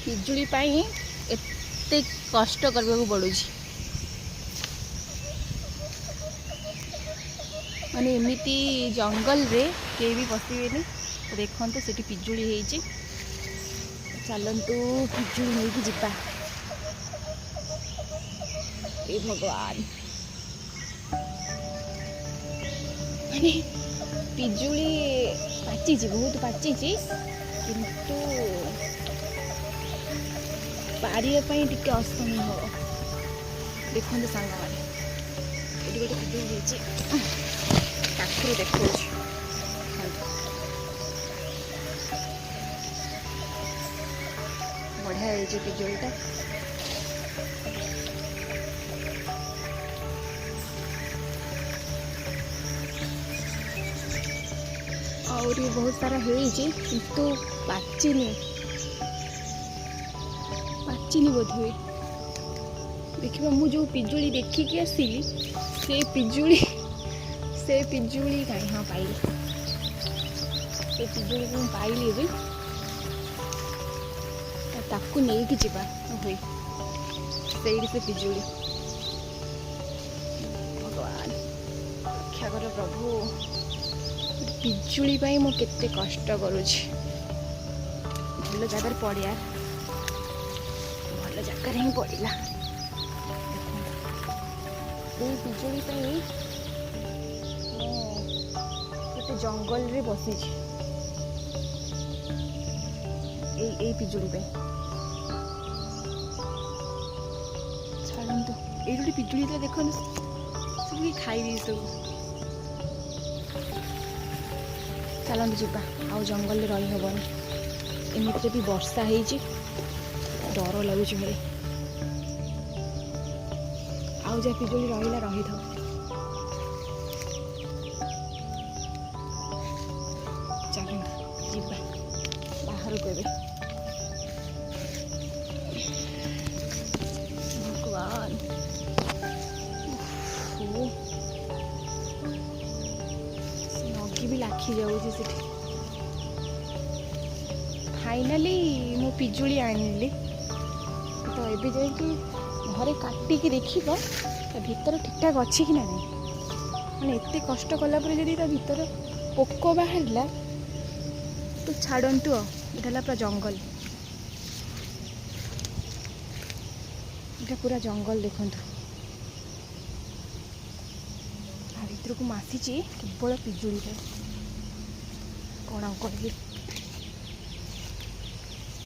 पिजुली पाई एते कष्ट करने को पड़ुଛି माने एमिति जंगल रे के भी पशिबेनी। देखो तो सेठी पिजुली होईची चलतु पिजुली नहीं जिबा। ए भगवान माने पिजुली पाची बहुत पाची किंतु पारिया टिके असंभव। देखते सांग मैंने ये गोटे पिजुली पाखर देखा बढ़िया है पिजुलीटा। और ये बहुत सारा किंतु पाचिनी बोधे देखा मु जो पिजुली देखिकी आसली से पिजुली कहीं हाँ पाइली से पिजुली को पाइली भी ताकू नहीं कि जीवा हुई से पिजुली। भगवान रक्षा कर प्रभु पिजुली पाई मु केते कष्ट करुछि। भल जगह पड़िया भल जगह ही पड़ा पिजुली पाई केते जंगल रे बसी ए पिजुली पाई छाड़ू ये गोटे पिजुली तो देखो सब खाई दी सब। चलते जीवा आउ जंगल में रही हेबन एमती भी वर्षा होती डर लगुच भाई आउ जा पिजुली रही रही था। चल जीवा बाहर को भगवान भी लाखी जाऊँ से फाइनाली मो पिजुली आनिली तो ये जाकि घरे काटिकी देखा भीतर ठीक ठाक अच्छी कि ना मैंने एत कष्ट कलापर जब भीतर पोक बाहर तो छाड़तु ये पूरा जंगल ये पूरा जंगल देखु भीतर को मासी केवल पिजुली कौन कह